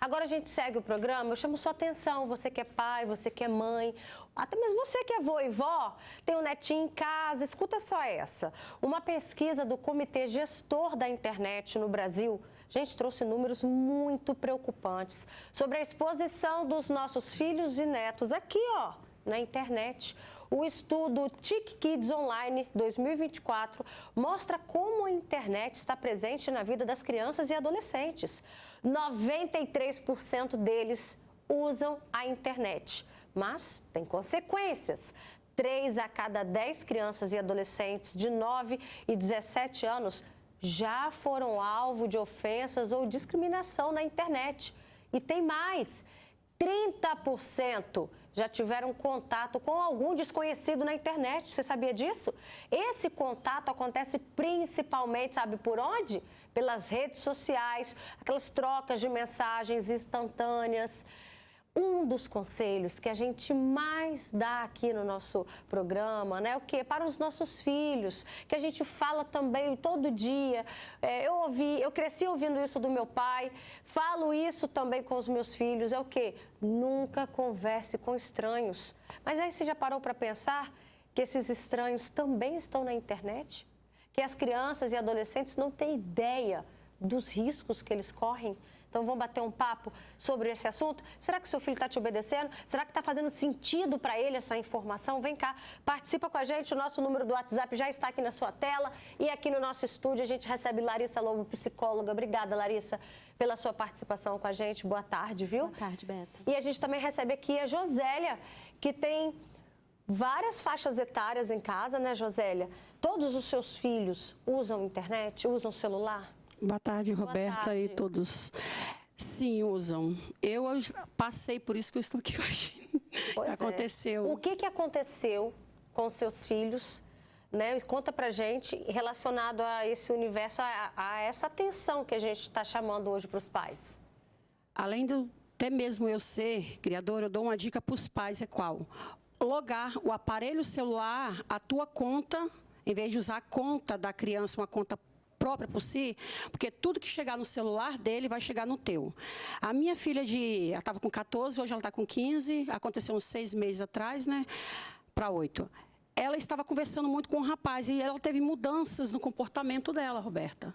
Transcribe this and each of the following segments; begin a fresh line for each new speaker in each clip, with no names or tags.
Agora a gente segue o programa, eu chamo sua atenção, você que é pai, você que é mãe, até mesmo você que é avô e vó, tem um netinho em casa, escuta só essa. Uma pesquisa do Comitê Gestor da Internet no Brasil, gente, trouxe números muito preocupantes sobre a exposição dos nossos filhos e netos aqui, ó, na internet. O estudo TIC Kids Online 2024 mostra como a internet está presente na vida das crianças e adolescentes. 93% deles usam a internet, mas tem consequências. 3 a cada 10 crianças e adolescentes de 9 e 17 anos já foram alvo de ofensas ou discriminação na internet. E tem mais, 30% já tiveram contato com algum desconhecido na internet. Você sabia disso? Esse contato acontece principalmente, sabe por onde? Pelas redes sociais, aquelas trocas de mensagens instantâneas. Um dos conselhos que a gente mais dá aqui no nosso programa, né? O quê? Para os nossos filhos, que a gente fala também todo dia. Eu cresci ouvindo isso do meu pai, falo isso também com os meus filhos. É o quê? Nunca converse com estranhos. Mas aí você já parou para pensar que esses estranhos também estão na internet? Que as crianças e adolescentes não têm ideia dos riscos que eles correm? Então, vamos bater um papo sobre esse assunto? Será que seu filho está te obedecendo? Será que está fazendo sentido para ele essa informação? Vem cá, participa com a gente. O nosso número do WhatsApp já está aqui na sua tela. E aqui no nosso estúdio a gente recebe Larissa Lobo, psicóloga. Obrigada, Larissa, pela sua participação com a gente. Boa tarde, viu?
Boa tarde, Beta.
E a gente também recebe aqui a Josélia, que tem várias faixas etárias em casa, né, Josélia? Todos os seus filhos usam internet, usam celular?
Boa tarde, Roberta. Boa tarde. E todos. Sim, usam. Eu passei por isso que eu estou aqui hoje. Aconteceu.
O que aconteceu com seus filhos, né? Conta pra gente relacionado a esse universo, a essa atenção que a gente está chamando hoje para os pais.
Além de até mesmo eu ser criadora, eu dou uma dica para os pais, é qual? Logar o aparelho celular, a tua conta, em vez de usar a conta da criança, uma conta própria por si, porque tudo que chegar no celular dele vai chegar no teu. A minha filha ela estava com 14, hoje ela está com 15, aconteceu uns 6 meses atrás, né, para 8. Ela estava conversando muito com o rapaz e ela teve mudanças no comportamento dela, Roberta.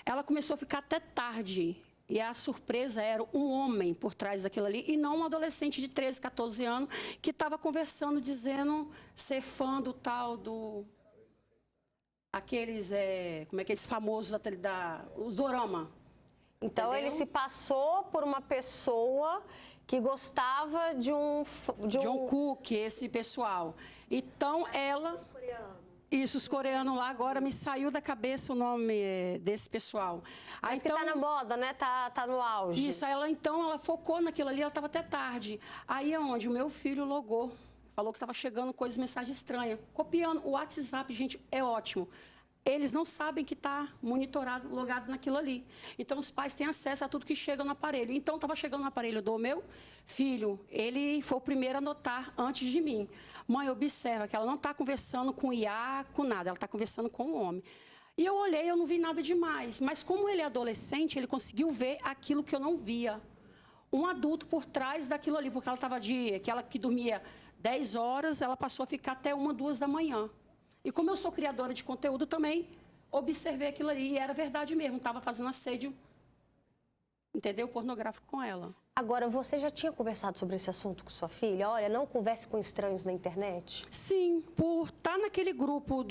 Ela começou a ficar até tarde e a surpresa era um homem por trás daquilo ali e não um adolescente de 13, 14 anos que estava conversando, dizendo ser fã do tal do... Aqueles, como é que eles famosos os dorama.
Então, entendeu? Ele se passou por uma pessoa que gostava de um
John Cook, esse pessoal. Então, ela... Isso, os coreanos lá, agora me saiu da cabeça o nome desse pessoal.
Mas então, que tá na moda, né? Tá no auge.
Isso, aí ela focou naquilo ali, ela estava até tarde. Aí é onde o meu filho logou. Falou que estava chegando coisas, mensagem estranha. Copiando o WhatsApp, gente, é ótimo. Eles não sabem que está monitorado, logado naquilo ali. Então, os pais têm acesso a tudo que chega no aparelho. Então, estava chegando no aparelho do meu filho. Ele foi o primeiro a notar antes de mim. Mãe, observa que ela não está conversando com IA, com nada. Ela está conversando com o homem. E eu olhei, eu não vi nada demais. Mas como ele é adolescente, ele conseguiu ver aquilo que eu não via. Um adulto por trás daquilo ali, porque ela estava aquela que dormia 10 horas, ela passou a ficar até 1, 2 da manhã. E como eu sou criadora de conteúdo também, observei aquilo ali e era verdade mesmo, estava fazendo assédio, entendeu? Pornográfico com ela.
Agora, você já tinha conversado sobre esse assunto com sua filha? Olha, não converse com estranhos na internet?
Sim, por estar naquele grupo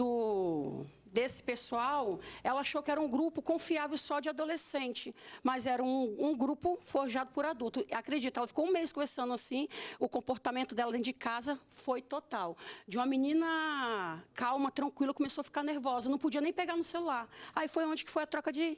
desse pessoal, ela achou que era um grupo confiável só de adolescente, mas era um grupo forjado por adulto. Acredita, ela ficou 1 mês conversando assim, o comportamento dela dentro de casa foi total. De uma menina calma, tranquila, começou a ficar nervosa, não podia nem pegar no celular. Aí foi onde que foi a troca de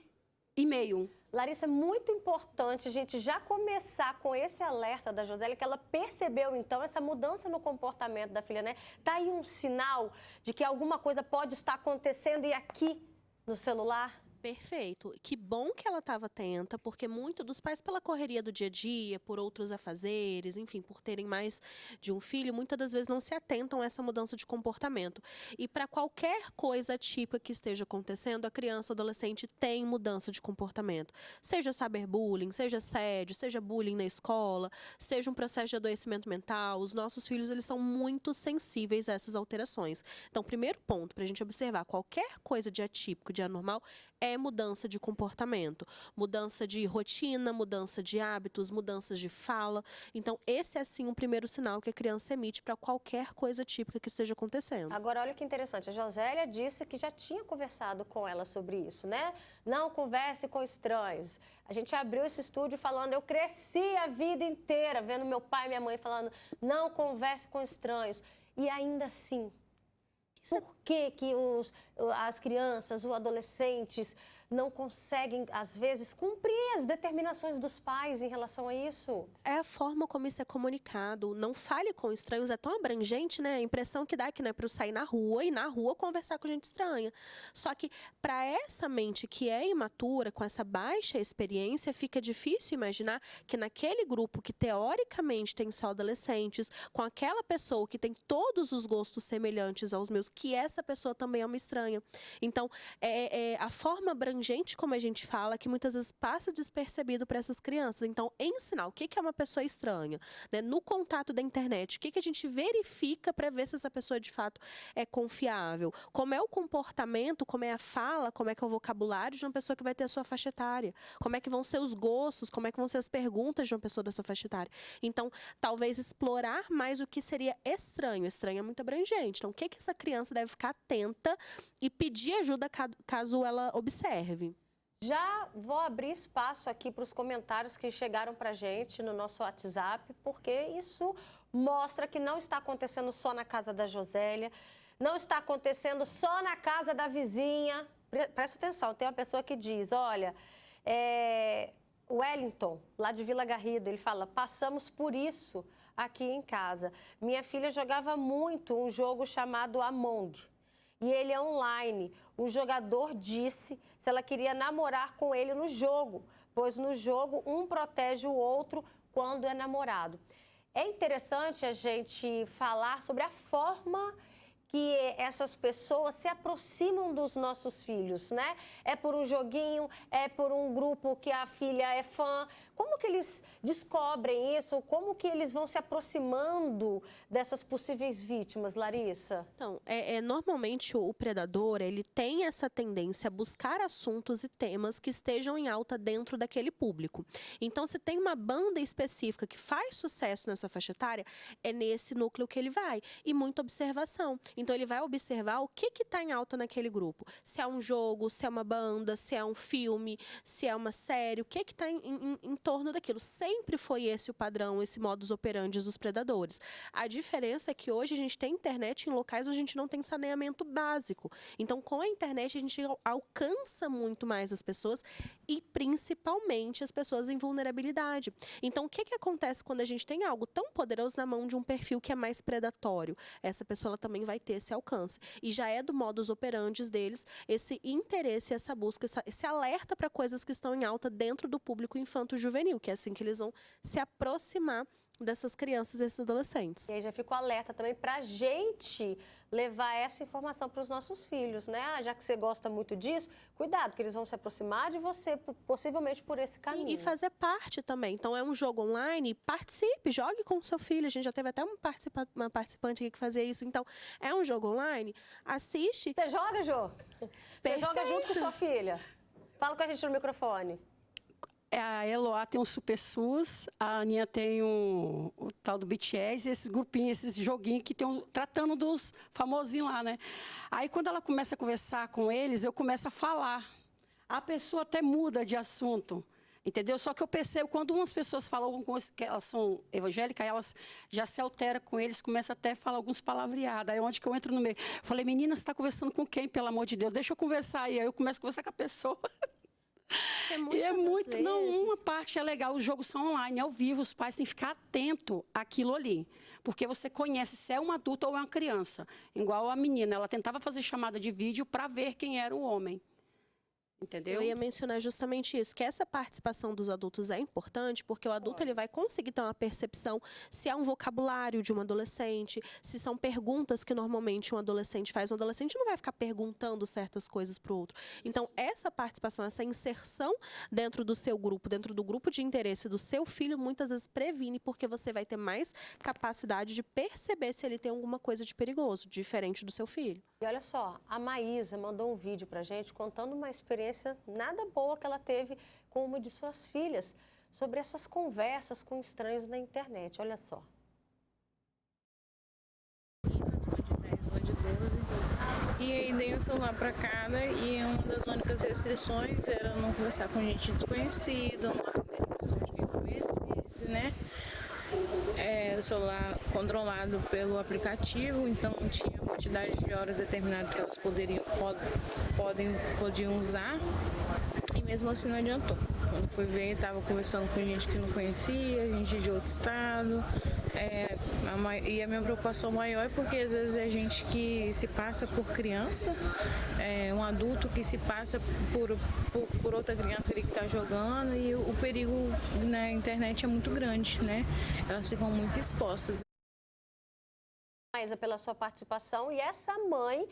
e-mail.
Larissa, é muito importante a gente já começar com esse alerta da Josélia, que ela percebeu, então, essa mudança no comportamento da filha, né? Tá aí um sinal de que alguma coisa pode estar acontecendo e aqui no celular?
Perfeito. Que bom que ela estava atenta, porque muito dos pais, pela correria do dia a dia, por outros afazeres, enfim, por terem mais de um filho, muitas das vezes não se atentam a essa mudança de comportamento. E para qualquer coisa típica que esteja acontecendo, a criança ou adolescente tem mudança de comportamento. Seja cyberbullying, seja assédio, seja bullying na escola, seja um processo de adoecimento mental, os nossos filhos eles são muito sensíveis a essas alterações. Então, primeiro ponto para a gente observar qualquer coisa de atípico, de anormal, é mudança de comportamento, mudança de rotina, mudança de hábitos, mudanças de fala. Então, esse é sim o primeiro sinal que a criança emite para qualquer coisa típica que esteja acontecendo.
Agora, olha que interessante, a Josélia disse que já tinha conversado com ela sobre isso, né? Não converse com estranhos. A gente abriu esse estúdio falando, eu cresci a vida inteira vendo meu pai e minha mãe falando, não converse com estranhos. E ainda assim, por que as crianças, os adolescentes não conseguem, às vezes, cumprir as determinações dos pais em relação a isso?
É a forma como isso é comunicado. Não fale com estranhos, é tão abrangente, né? A impressão que dá que não é para eu sair na rua e na rua conversar com gente estranha. Só que para essa mente que é imatura, com essa baixa experiência, fica difícil imaginar que naquele grupo que teoricamente tem só adolescentes, com aquela pessoa que tem todos os gostos semelhantes aos meus, que essa pessoa também é uma estranha. Então, a forma abrangente como a gente fala, que muitas vezes passa despercebido para essas crianças. Então, ensinar o que é uma pessoa estranha, né? No contato da internet, o que a gente verifica para ver se essa pessoa de fato é confiável, como é o comportamento, como é a fala, como é que é o vocabulário de uma pessoa que vai ter a sua faixa etária, como é que vão ser os gostos, como é que vão ser as perguntas de uma pessoa dessa faixa etária. Então, talvez explorar mais o que seria estranho. Estranho é muito abrangente. Então, o que essa criança deve ficar atenta e pedir ajuda caso ela observe.
Já vou abrir espaço aqui para os comentários que chegaram para a gente no nosso WhatsApp, porque isso mostra que não está acontecendo só na casa da Josélia, não está acontecendo só na casa da vizinha. Presta atenção, tem uma pessoa que diz, olha, Wellington, lá de Vila Garrido, ele fala, passamos por isso aqui em casa. Minha filha jogava muito um jogo chamado Among. E ele é online. O jogador disse se ela queria namorar com ele no jogo, pois no jogo um protege o outro quando é namorado. É interessante a gente falar sobre a forma que essas pessoas se aproximam dos nossos filhos, né? É por um joguinho, é por um grupo que a filha é fã. Como que eles descobrem isso? Como que eles vão se aproximando dessas possíveis vítimas, Larissa?
Então, normalmente o predador, ele tem essa tendência a buscar assuntos e temas que estejam em alta dentro daquele público. Então, se tem uma banda específica que faz sucesso nessa faixa etária, é nesse núcleo que ele vai. E muita observação. Então, ele vai observar o que está em alta naquele grupo. Se é um jogo, se é uma banda, se é um filme, se é uma série, o que está em torno daquilo. Sempre foi esse o padrão, esse modus operandi dos predadores. A diferença é que hoje a gente tem internet em locais onde a gente não tem saneamento básico. Então, com a internet, a gente alcança muito mais as pessoas e, principalmente, as pessoas em vulnerabilidade. Então, o que acontece quando a gente tem algo tão poderoso na mão de um perfil que é mais predatório? Essa pessoa ela também vai ter esse alcance. E já é do modus operandi deles esse interesse, essa busca, esse alerta para coisas que estão em alta dentro do público infanto-juvenil, que é assim que eles vão se aproximar dessas crianças e desses adolescentes.
E aí já fico alerta também para a gente levar essa informação para os nossos filhos, né? Já que você gosta muito disso, cuidado, que eles vão se aproximar de você, possivelmente por esse caminho.
Sim, e fazer parte também. Então, é um jogo online, participe, jogue com o seu filho. A gente já teve até uma participante aqui que fazia isso. Então, é um jogo online, assiste.
Você joga, Jô? Você joga junto com sua filha? Fala com a gente no microfone.
A Eloá tem um Super SUS, a Aninha tem o tal do BTS, esses grupinhos, esses joguinhos que estão tratando dos famosinhos lá, né? Aí, quando ela começa a conversar com eles, eu começo a falar. A pessoa até muda de assunto, entendeu? Só que eu percebo, quando umas pessoas falam alguma coisa, que elas são evangélicas, elas já se alteram com eles, começam até a falar alguns palavreados. Aí, onde que eu entro no meio? Eu falei, menina, você está conversando com quem, pelo amor de Deus? Deixa eu conversar aí. Aí eu começo a conversar com a pessoa. Uma parte é legal, os jogos são online, ao vivo, os pais têm que ficar atentos àquilo ali, porque você conhece se é um adulto ou é uma criança. Igual a menina, ela tentava fazer chamada de vídeo para ver quem era o homem. Entendeu?
Eu ia mencionar justamente isso, que essa participação dos adultos é importante, porque o adulto ele vai conseguir ter uma percepção se é um vocabulário de um adolescente, se são perguntas que normalmente um adolescente faz. Um adolescente não vai ficar perguntando certas coisas para o outro. Então, essa participação, essa inserção dentro do seu grupo, dentro do grupo de interesse do seu filho, muitas vezes previne, porque você vai ter mais capacidade de perceber se ele tem alguma coisa de perigoso, diferente do seu filho.
E olha só, a Maísa mandou um vídeo pra gente contando uma experiência nada boa que ela teve com uma de suas filhas sobre essas conversas com estranhos na internet. Olha só.
Uma de 12. E aí dei um celular para cada e uma das únicas restrições era não conversar com gente desconhecida, não atender pessoas que eu conhecesse, né? O celular controlado pelo aplicativo, então tinha quantidade de horas determinadas que elas podiam usar e mesmo assim não adiantou. Quando fui ver, estava conversando com gente que não conhecia, gente de outro estado. E a minha preocupação maior é porque às vezes é gente que se passa por criança, um adulto que se passa por outra criança ali que está jogando, e o perigo na internet é muito grande, né? Elas ficam muito expostas.
Maísa, pela sua participação, e essa mãe,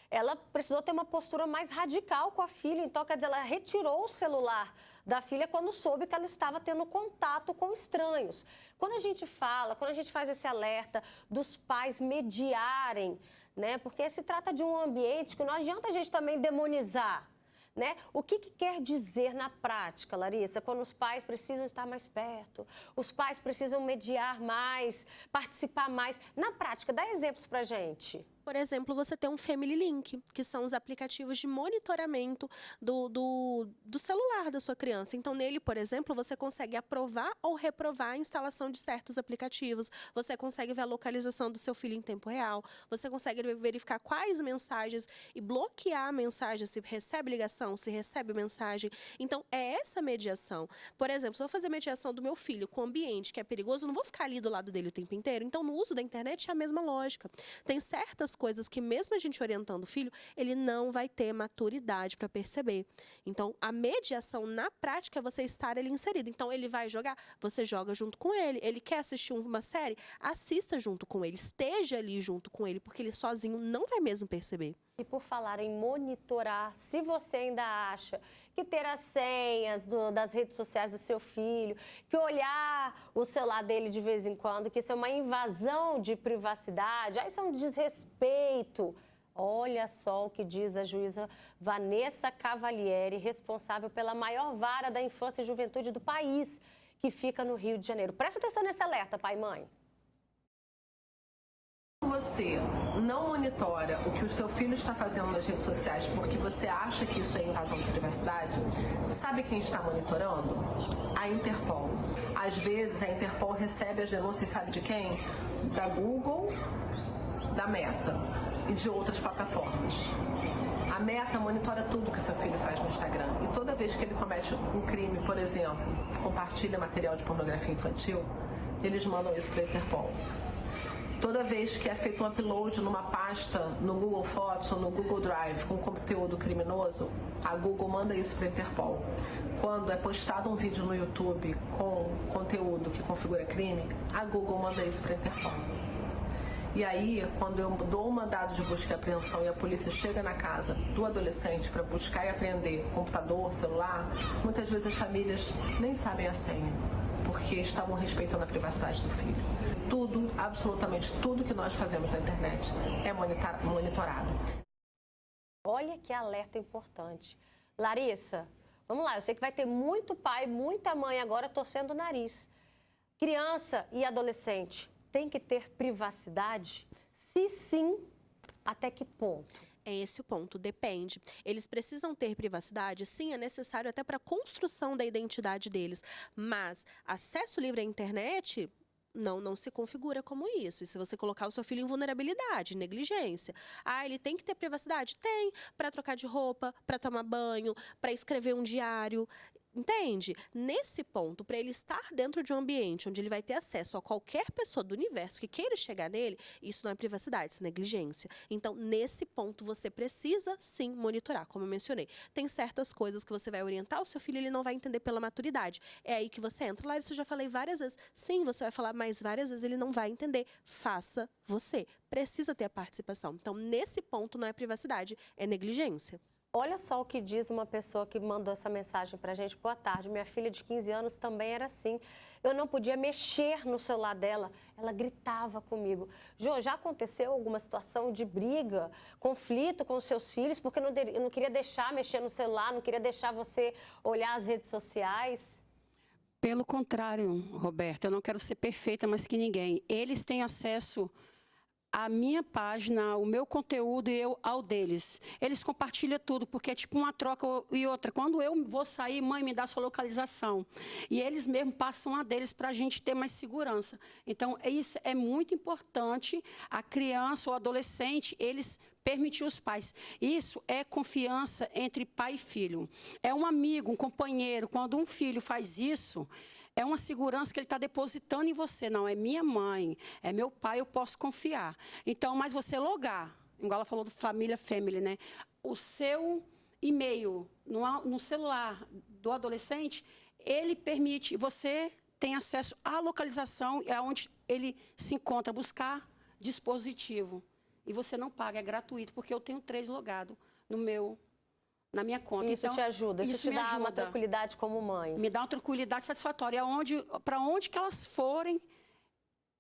ela precisou ter uma postura mais radical com a filha, então, quer dizer, ela retirou o celular da filha quando soube que ela estava tendo contato com estranhos. Quando a gente fala, quando a gente faz esse alerta dos pais mediarem, né, porque se trata de um ambiente que não adianta a gente também demonizar, né? O que quer dizer na prática, Larissa, quando os pais precisam estar mais perto, os pais precisam mediar mais, participar mais? Na prática, dá exemplos pra gente.
Por exemplo, você tem um Family Link, que são os aplicativos de monitoramento do celular da sua criança. Então, nele, por exemplo, você consegue aprovar ou reprovar a instalação de certos aplicativos, você consegue ver a localização do seu filho em tempo real, você consegue verificar quais mensagens e bloquear a mensagem, se recebe ligação, se recebe mensagem. Então, é essa mediação. Por exemplo, se eu vou fazer mediação do meu filho com um ambiente que é perigoso, eu não vou ficar ali do lado dele o tempo inteiro. Então, no uso da internet é a mesma lógica. Tem certas coisas que, mesmo a gente orientando o filho, ele não vai ter maturidade para perceber. Então, a mediação na prática é você estar ali inserido. Então, ele vai jogar, você joga junto com ele. Ele quer assistir uma série, assista junto com ele, esteja ali junto com ele, porque ele sozinho não vai mesmo perceber.
E por falar em monitorar, se você ainda acha que ter as senhas das redes sociais do seu filho, que olhar o celular dele de vez em quando, que isso é uma invasão de privacidade, isso é um desrespeito. Olha só o que diz a juíza Vanessa Cavalieri, responsável pela maior vara da infância e juventude do país, que fica no Rio de Janeiro. Presta atenção nesse alerta, pai e mãe.
Você não monitora o que o seu filho está fazendo nas redes sociais porque você acha que isso é invasão de privacidade, sabe quem está monitorando? A Interpol. Às vezes, a Interpol recebe as denúncias, sabe de quem? Da Google, da Meta e de outras plataformas. A Meta monitora tudo que seu filho faz no Instagram. E toda vez que ele comete um crime, por exemplo, compartilha material de pornografia infantil, eles mandam isso para a Interpol. Toda vez que é feito um upload numa pasta no Google Fotos ou no Google Drive com conteúdo criminoso, a Google manda isso para a Interpol. Quando é postado um vídeo no YouTube com conteúdo que configura crime, a Google manda isso para a Interpol. E aí, quando eu dou um mandado de busca e apreensão e a polícia chega na casa do adolescente para buscar e apreender computador, celular, muitas vezes as famílias nem sabem a senha, porque estavam respeitando a privacidade do filho. Tudo, absolutamente tudo que nós fazemos na internet é monitorado.
Olha que alerta importante. Larissa, vamos lá, eu sei que vai ter muito pai, muita mãe agora torcendo o nariz. Criança e adolescente tem que ter privacidade? Se sim, até que ponto?
É esse o ponto, depende. Eles precisam ter privacidade? Sim, é necessário até para a construção da identidade deles. Mas acesso livre à internet não se configura como isso. E se você colocar o seu filho em vulnerabilidade, negligência. Ele tem que ter privacidade? Tem, para trocar de roupa, para tomar banho, para escrever um diário. Entende? Nesse ponto, para ele estar dentro de um ambiente onde ele vai ter acesso a qualquer pessoa do universo que queira chegar nele, isso não é privacidade, isso é negligência. Então, nesse ponto, você precisa sim monitorar, como eu mencionei. Tem certas coisas que você vai orientar o seu filho, ele não vai entender pela maturidade. É aí que você entra. Larissa, eu já falei várias vezes. Sim, você vai falar mais várias vezes, ele não vai entender. Faça você. Precisa ter a participação. Então, nesse ponto, não é privacidade, é negligência.
Olha só o que diz uma pessoa que mandou essa mensagem pra gente. Boa tarde, minha filha de 15 anos também era assim. Eu não podia mexer no celular dela, ela gritava comigo. Jô, já aconteceu alguma situação de briga, conflito com os seus filhos, porque eu não queria deixar mexer no celular, não queria deixar você olhar as redes sociais?
Pelo contrário, Roberta, eu não quero ser perfeita mais que ninguém. Eles têm acesso à minha página, o meu conteúdo e eu ao deles. Eles compartilham tudo, porque é tipo uma troca e outra. Quando eu vou sair, mãe, me dá sua localização. E eles mesmo passam a deles para a gente ter mais segurança. Então, isso é muito importante. A criança ou adolescente, eles permitir os pais. Isso é confiança entre pai e filho. É um amigo, um companheiro. Quando um filho faz isso, é uma segurança que ele está depositando em você. Não, é minha mãe, é meu pai, eu posso confiar. Então, mas você logar, igual ela falou do Família Family, né? O seu e-mail no celular do adolescente, ele permite, você tem acesso à localização, é onde ele se encontra, buscar dispositivo. E você não paga, é gratuito, porque eu tenho 3 logados na minha conta.
Isso
então,
te ajuda, isso te dá uma tranquilidade como mãe.
Me dá uma tranquilidade satisfatória. Para onde que elas forem,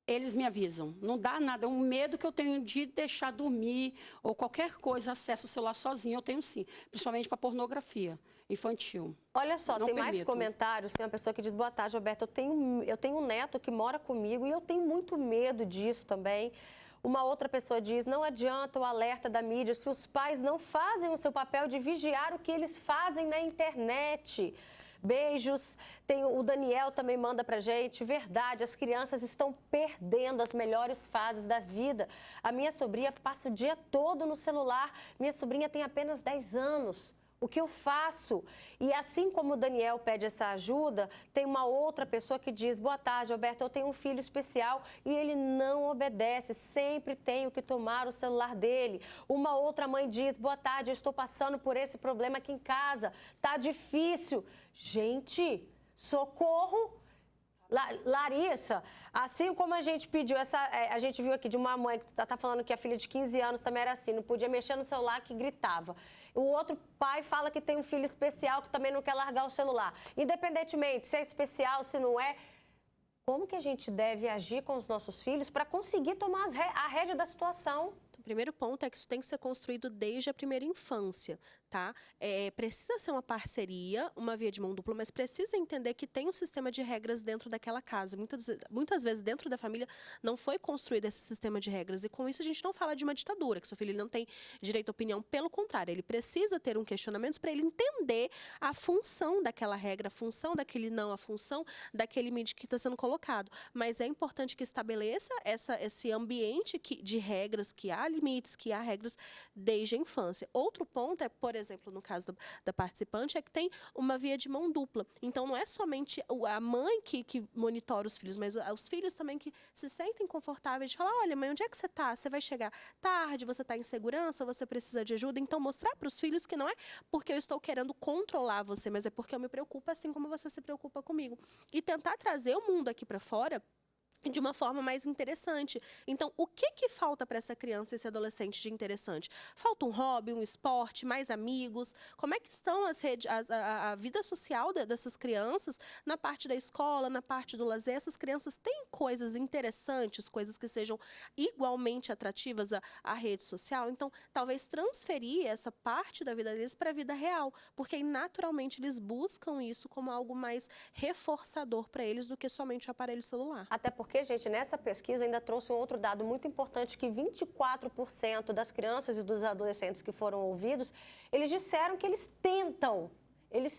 eles me avisam. Não dá nada. Um medo que eu tenho de deixar dormir ou qualquer coisa, acesso ao celular sozinho, eu tenho sim. Principalmente para pornografia infantil.
Olha só,
não
tem
permito.
mais comentários. Tem uma pessoa que diz, boa tarde, Roberto, eu tenho um neto que mora comigo e eu tenho muito medo disso também. Uma outra pessoa diz, não adianta o alerta da mídia se os pais não fazem o seu papel de vigiar o que eles fazem na internet. Beijos. O Daniel também manda pra gente. Verdade, as crianças estão perdendo as melhores fases da vida. A minha sobrinha passa o dia todo no celular. Minha sobrinha tem apenas 10 anos. O que eu faço? E assim como o Daniel pede essa ajuda, tem uma outra pessoa que diz, boa tarde, Roberto, eu tenho um filho especial e ele não obedece, sempre tenho que tomar o celular dele. Uma outra mãe diz, boa tarde, eu estou passando por esse problema aqui em casa, tá difícil. Gente, socorro! Larissa, assim como a gente pediu a gente viu aqui de uma mãe que está falando que a filha de 15 anos também era assim, não podia mexer no celular, que gritava. O outro pai fala que tem um filho especial que também não quer largar o celular. Independentemente se é especial, se não é, como que a gente deve agir com os nossos filhos para conseguir tomar a rédea da situação?
O primeiro ponto é que isso tem que ser construído desde a primeira infância, tá? Precisa ser uma parceria, uma via de mão dupla, mas precisa entender que tem um sistema de regras dentro daquela casa. Muitas vezes, dentro da família, não foi construído esse sistema de regras. E com isso, a gente não fala de uma ditadura, que seu filho ele não tem direito à opinião. Pelo contrário, ele precisa ter um questionamento para ele entender a função daquela regra, a função daquele não, a função daquele limite que está sendo colocado. Mas é importante que estabeleça esse ambiente de regras, que há limites, que há regras desde a infância. Outro ponto é, por exemplo, no caso da participante, é que tem uma via de mão dupla. Então, não é somente a mãe que monitora os filhos, mas os filhos também que se sentem confortáveis de falar, olha, mãe, onde é que você está? Você vai chegar tarde, você está em segurança, você precisa de ajuda. Então, mostrar para os filhos que não é porque eu estou querendo controlar você, mas é porque eu me preocupo assim como você se preocupa comigo. E tentar trazer o mundo aqui para fora de uma forma mais interessante. Então, o que falta para essa criança, esse adolescente de interessante? Falta um hobby, um esporte, mais amigos? Como é que estão a vida social dessas crianças na parte da escola, na parte do lazer? Essas crianças têm coisas interessantes, coisas que sejam igualmente atrativas à rede social? Então, talvez transferir essa parte da vida deles para a vida real, porque aí, naturalmente eles buscam isso como algo mais reforçador para eles do que somente o aparelho celular.
Até porque, gente, nessa pesquisa ainda trouxe um outro dado muito importante, que 24% das crianças e dos adolescentes que foram ouvidos, eles disseram que eles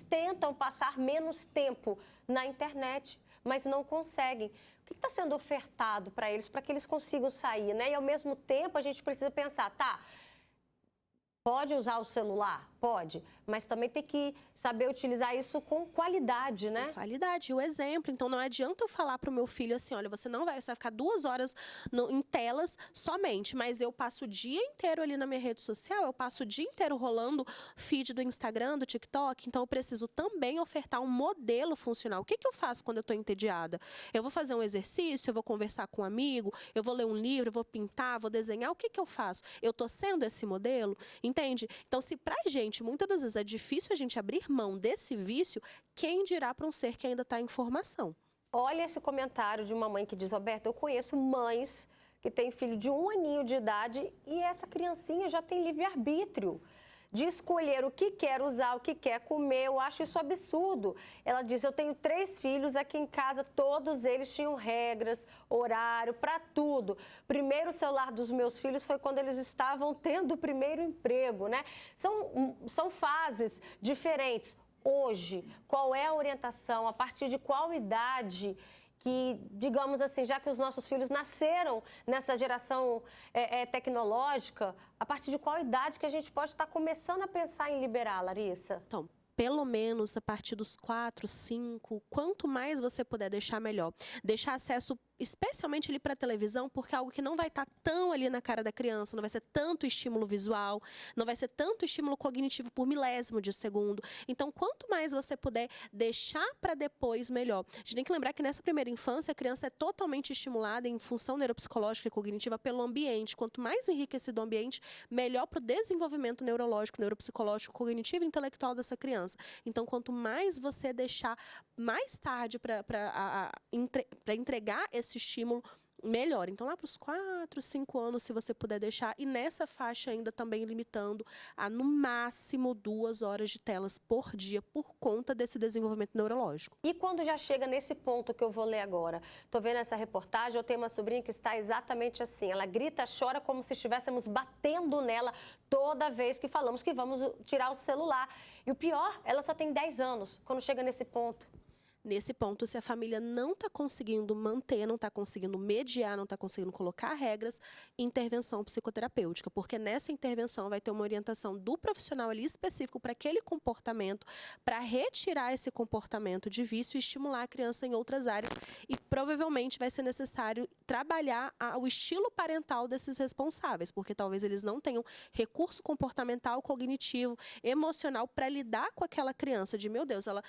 tentam passar menos tempo na internet, mas não conseguem. O que está sendo ofertado para eles, para que eles consigam sair, né? E, ao mesmo tempo, a gente precisa pensar, tá, pode usar o celular? Pode, mas também tem que saber utilizar isso com qualidade, né?
Com qualidade, o exemplo. Então, não adianta eu falar para o meu filho assim, olha, você vai ficar 2 horas em telas somente, mas eu passo o dia inteiro ali na minha rede social, eu passo o dia inteiro rolando feed do Instagram, do TikTok, então eu preciso também ofertar um modelo funcional. O que eu faço quando eu estou entediada? Eu vou fazer um exercício, eu vou conversar com um amigo, eu vou ler um livro, eu vou pintar, vou desenhar, o que eu faço? Eu estou sendo esse modelo? Entende? Então, se pra gente, muitas das vezes é difícil a gente abrir mão desse vício, quem dirá para um ser que ainda está em formação?
Olha esse comentário de uma mãe que diz, Roberto, eu conheço mães que têm filho de 1 aninho de idade e essa criancinha já tem livre-arbítrio de escolher o que quer usar, o que quer comer. Eu acho isso absurdo. Ela diz, eu tenho 3 filhos aqui em casa, todos eles tinham regras, horário, para tudo. Primeiro celular dos meus filhos foi quando eles estavam tendo o primeiro emprego, né? São fases diferentes. Hoje, qual é a orientação, a partir de qual idade que, digamos assim, já que os nossos filhos nasceram nessa geração tecnológica, a partir de qual idade que a gente pode estar começando a pensar em liberar, Larissa?
Então, pelo menos a partir dos 4, 5, quanto mais você puder deixar, melhor. Deixar acesso especialmente ali para a televisão, porque é algo que não vai estar tão ali na cara da criança, não vai ser tanto estímulo visual, não vai ser tanto estímulo cognitivo por milésimo de segundo. Então, quanto mais você puder deixar para depois, melhor. A gente tem que lembrar que nessa primeira infância, a criança é totalmente estimulada em função neuropsicológica e cognitiva pelo ambiente. Quanto mais enriquecido o ambiente, melhor para o desenvolvimento neurológico, neuropsicológico, cognitivo e intelectual dessa criança. Então, quanto mais você deixar mais tarde para entregar esse estímulo, melhor. Então, lá para os 4, 5 anos, se você puder deixar, e nessa faixa ainda também limitando a, no máximo, 2 horas de telas por dia, por conta desse desenvolvimento neurológico.
E quando já chega nesse ponto que eu vou ler agora? Estou vendo essa reportagem, eu tenho uma sobrinha que está exatamente assim, ela grita, chora como se estivéssemos batendo nela toda vez que falamos que vamos tirar o celular. E o pior, ela só tem 10 anos, quando chega nesse ponto.
Nesse ponto, se a família não está conseguindo manter, não está conseguindo mediar, não está conseguindo colocar regras, intervenção psicoterapêutica, porque nessa intervenção vai ter uma orientação do profissional ali específico para aquele comportamento, para retirar esse comportamento de vício e estimular a criança em outras áreas, e provavelmente vai ser necessário trabalhar o estilo parental desses responsáveis, porque talvez eles não tenham recurso comportamental, cognitivo, emocional para lidar com aquela criança de, meu Deus, ela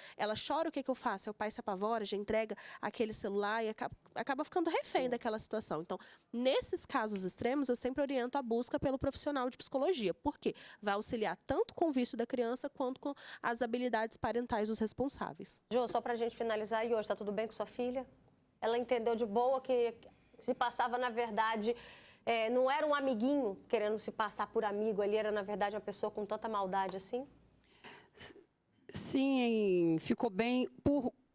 chora, o que eu faço? O pai se apavora, já entrega aquele celular e acaba ficando refém daquela situação. Então, nesses casos extremos, eu sempre oriento a busca pelo profissional de psicologia, porque vai auxiliar tanto com o vício da criança quanto com as habilidades parentais dos responsáveis.
Jô, só pra gente finalizar, e hoje, tá tudo bem com sua filha? Ela entendeu de boa que se passava, na verdade, não era um amiguinho querendo se passar por amigo ali, era, na verdade, uma pessoa com tanta maldade assim?
Sim, ficou bem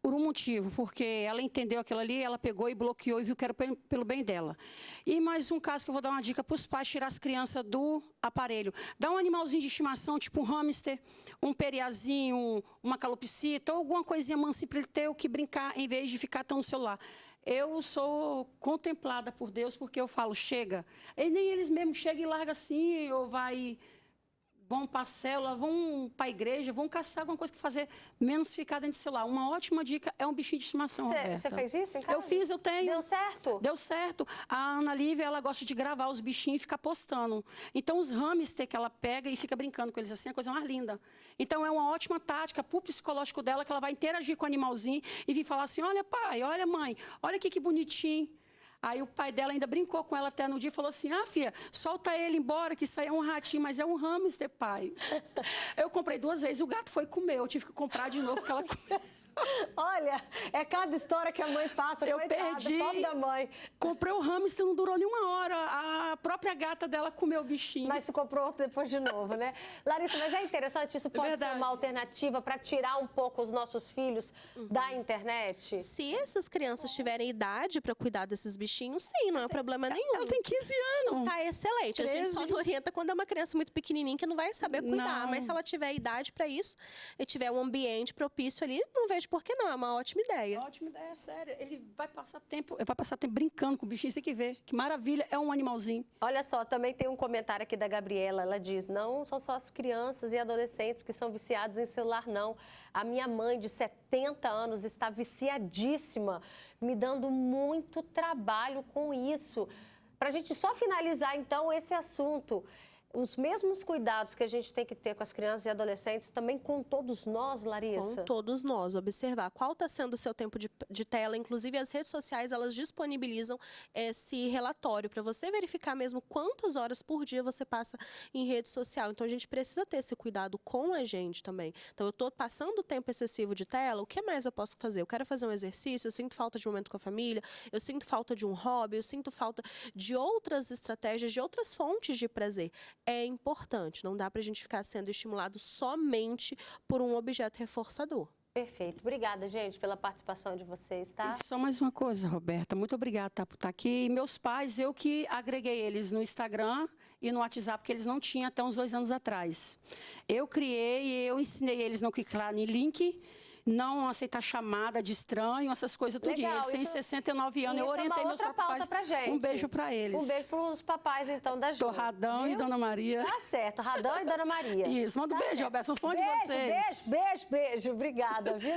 por um motivo, porque ela entendeu aquilo ali, ela pegou e bloqueou e viu que era pelo bem dela. E mais um caso que eu vou dar uma dica para os pais, tirar as crianças do aparelho. Dá um animalzinho de estimação, tipo um hamster, um periazinho, uma calopsita, ou alguma coisinha mansinha para ele ter o que brincar, em vez de ficar tão no celular. Eu sou contemplada por Deus, porque eu falo, chega. E nem eles mesmos chegam e largam assim, ou vão para a célula, vão para a igreja, vão caçar alguma coisa que fazer, menos ficar dentro do celular. Uma ótima dica é um bichinho de estimação, Roberta.
Você fez isso em casa?
Eu fiz, eu tenho.
Deu certo?
Deu certo. A Ana Lívia, ela gosta de gravar os bichinhos e ficar postando. Então, os hamster que ela pega e fica brincando com eles assim, é a coisa mais linda. Então, é uma ótima tática para o psicológico dela, que ela vai interagir com o animalzinho e vir falar assim, olha pai, olha mãe, olha aqui que bonitinho. Aí o pai dela ainda brincou com ela até no dia e falou assim, filha, solta ele embora, que isso aí é um ratinho, mas é um hamster, pai. Eu comprei 2 vezes, o gato foi comer, eu tive que comprar de novo, porque ela comeu.
Olha, é cada história que a mãe passa,
eu
coitada,
perdi,
pobre da mãe.
Comprei o hamster, não durou nem 1 hora, a própria gata dela comeu o bichinho.
Mas se comprou outro depois de novo, né? Larissa, mas é interessante, isso pode ser uma alternativa para tirar um pouco os nossos filhos da internet?
Se essas crianças tiverem idade para cuidar desses bichinhos, sim, não é problema nenhum.
Ela tem 15 anos.
Tá excelente. 13. A gente só não orienta quando é uma criança muito pequenininha que não vai saber cuidar. Não. Mas se ela tiver idade para isso e tiver um ambiente propício ali, não vejo por que não? É uma ótima ideia.
Ótima ideia, sério. Ele vai passar tempo brincando com o bichinho, você tem que ver. Que maravilha, é um animalzinho.
Olha só, também tem um comentário aqui da Gabriela. Ela diz: não são só as crianças e adolescentes que são viciados em celular, não. A minha mãe, de 70 anos, está viciadíssima, me dando muito trabalho com isso. Para a gente só finalizar, então, esse assunto, os mesmos cuidados que a gente tem que ter com as crianças e adolescentes, também com todos nós, Larissa?
Com todos nós, observar qual está sendo o seu tempo de tela. Inclusive, as redes sociais, elas disponibilizam esse relatório para você verificar mesmo quantas horas por dia você passa em rede social. Então, a gente precisa ter esse cuidado com a gente também. Então, eu estou passando tempo excessivo de tela, o que mais eu posso fazer? Eu quero fazer um exercício, eu sinto falta de momento com a família, eu sinto falta de um hobby, eu sinto falta de outras estratégias, de outras fontes de prazer. É importante, não dá para a gente ficar sendo estimulado somente por um objeto reforçador.
Perfeito. Obrigada, gente, pela participação de vocês, tá?
E só mais uma coisa, Roberta. Muito obrigada por estar aqui. E meus pais, eu que agreguei eles no Instagram e no WhatsApp, que eles não tinham até uns 2 anos atrás. Eu criei e eu ensinei eles a não clicar em link, não aceitar chamada de estranho, essas coisas tudo. Eles têm 69 anos, eu orientei meus pais. Um beijo para eles.
Um beijo para os papais, então, da Ju.
Tô Radão e Dona Maria.
Tá certo, Radão e Dona Maria.
Isso, manda um beijo, Roberto, sou fã de vocês.
Beijo. Obrigada, viu?